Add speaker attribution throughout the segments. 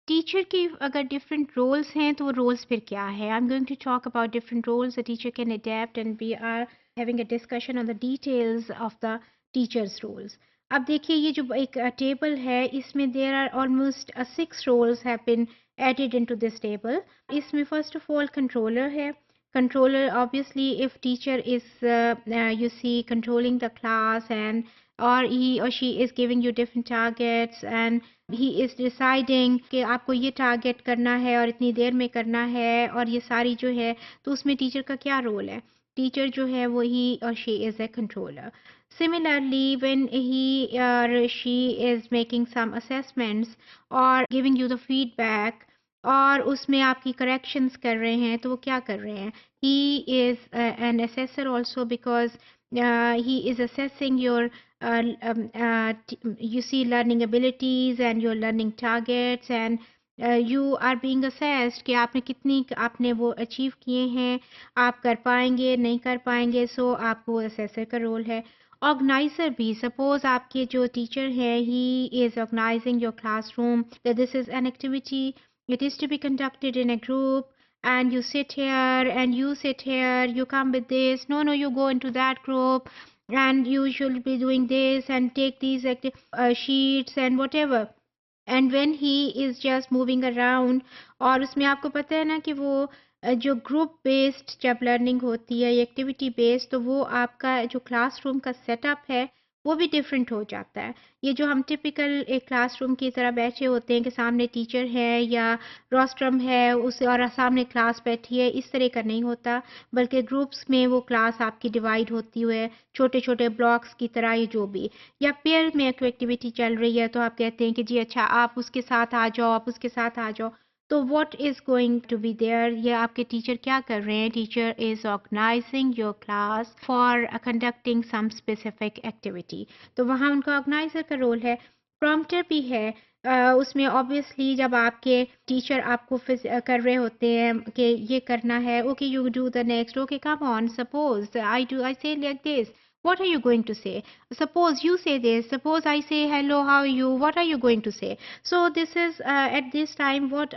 Speaker 1: Teacher के अगर different roles हैं तो वो रोल्स फिर क्या है? I am going to talk about different roles a teacher can adapt and we are having a discussion on the details of the teacher's roles. अब देखिए ये जो एक टेबल है इसमें there are almost 6 roles have been added into this table. इसमें first of all controller है। Controller, obviously, if teacher is you see controlling the class, and or he or she is giving you different targets and he is deciding कि आपको ये target करना है और इतनी देर में करना है और ये सारी जो है, तो उसमें टीचर का क्या रोल है? टीचर जो है वो ही और she is a controller. Similarly, when he or she is making some assessments or giving you the feedback और उसमें आपकी करेक्शंस कर रहे हैं, तो वो क्या कर रहे हैं? He is an assessor also because he is assessing your you see learning abilities and your learning targets, and you are being assessed कि आपने कितनी आपने वो अचीव किए हैं, आप कर पाएंगे नहीं कर पाएंगे, सो आपको असेसर का रोल है। ऑर्गेनाइजर भी, सपोज आपके जो टीचर है ही is organising your classroom, that this is an activity, it is to be conducted in a group, and you sit here and you sit here, you come with this, no, you go into that group and you should be doing this and take these sheets and whatever. And when he is just moving around, और उसमें आपको पता है ना कि वो जो group based जब लर्निंग होती है, एक्टिविटी बेस्ड, तो वो आपका जो क्लासरूम का सेटअप है वो भी डिफरेंट हो जाता है। ये जो हम टिपिकल एक क्लासरूम की तरह बैठे होते हैं कि सामने टीचर है या रोस्ट्रम है उस और सामने क्लास बैठी है, इस तरह का नहीं होता, बल्कि ग्रुप्स में वो क्लास आपकी डिवाइड होती हुई छोटे छोटे ब्लॉक्स की तरह, ये जो भी, या पेयर में एक एक्टिविटी चल रही है तो आप कहते हैं कि जी अच्छा आप उसके साथ आ जाओ, आप उसके साथ आ जाओ। तो what is going to be there, ये आपके टीचर क्या कर रहे हैं? Teacher is organising your class for conducting some specific activity, तो वहाँ उनका ऑर्गेनाइजर का रोल है। प्रॉम्प्टर भी है। उसमें ऑब्वियसली जब आपके टीचर आपको कर रहे होते हैं कि ये करना है, okay you do the next, okay come on, suppose I say like this, what are you going to say? Suppose you say this, suppose I say hello, how are you, what are you going to say? So this is at this time what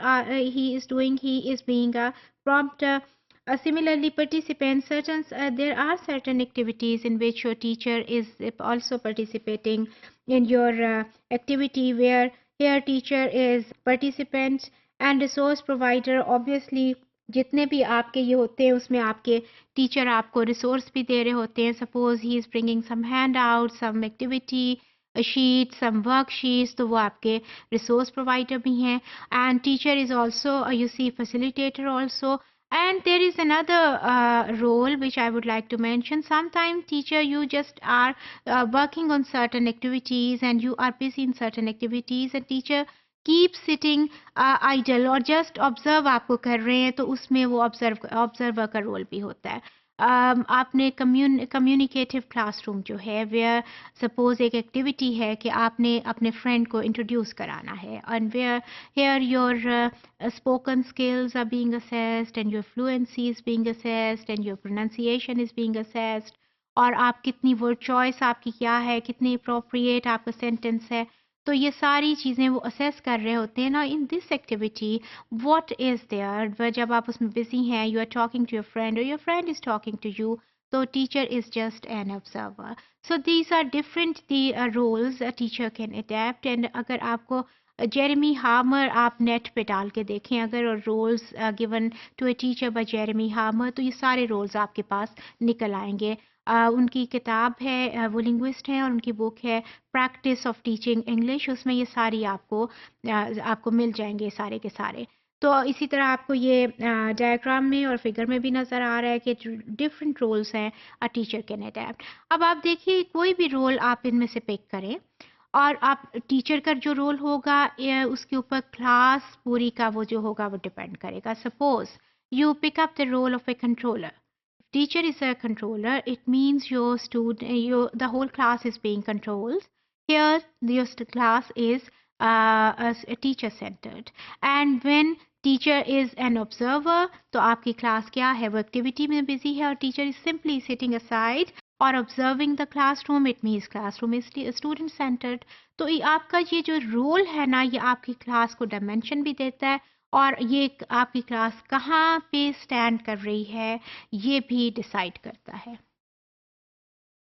Speaker 1: he is doing, he is being a prompter. Similarly, participants, there are certain activities in which your teacher is also participating in your activity, where here teacher is participant and resource provider. Obviously, जितने भी आपके ये होते हैं उसमें आपके teacher आपको resource भी दे रहे होते हैं। Suppose he is bringing some handout, some activity sheet, some worksheets, तो वो आपके रिसोर्स प्रोवाइडर भी हैं। And teacher is also you see facilitator also. And there is another role which I would like to mention. Sometimes teacher, you just are working on certain activities and you are busy in certain activities, and teacher keep sitting idle और just observe आपको कर रहे हैं, तो उसमें वो observer का role भी होता है। आपने कम्युनिकेटिव क्लासरूम जो है, वेयर सपोज एक एक्टिविटी है कि आपने अपने फ्रेंड को इंट्रोड्यूस कराना है, and where here your spoken skills are being assessed and your fluency is being assessed and your pronunciation is being assessed, और आप कितनी वर्ड चॉइस आपकी क्या है, कितनी अप्रोप्रिएट आपका सेंटेंस है, तो ये सारी चीज़ें वो असेस कर रहे होते हैं ना। In this activity what is there, जब आप उसमें बिजी हैं, you are talking to your friend और your friend is talking to you, तो teacher is just an observer. So these are different the roles a teacher can adapt. And अगर आपको Jeremy Harmer आप net पे डाल के देखें अगर, और roles given to a teacher by Jeremy Harmer, तो ये सारे रोल्स आपके पास निकल आएंगे। उनकी किताब है, वो लिंग्विस्ट हैं और उनकी बुक है प्रैक्टिस ऑफ टीचिंग इंग्लिश, उसमें ये सारी आपको मिल जाएंगे सारे के सारे। तो इसी तरह आपको ये डायग्राम में और फिगर में भी नज़र आ रहा है कि डिफरेंट रोल्स हैं अ टीचर कैन अडैप्ट। अब आप देखिए कोई भी रोल आप इनमें से पिक करें, और आप टीचर का जो रोल होगा उसके ऊपर क्लास पूरी का वो जो होगा वो डिपेंड करेगा। Suppose you pick up the role of a controller, teacher is a controller, it means the whole class is being controlled. Here your class is a teacher centered, and when teacher is an observer, तो आपकी class क्या है, वो activity में busy है और teacher is simply sitting aside और observing the classroom, it means classroom is student centred. तो ये आपका ये जो रोल है ना, ये आपकी क्लास को डायमेंशन भी देता है और ये आपकी क्लास कहाँ पे स्टैंड कर रही है, ये भी डिसाइड करता है।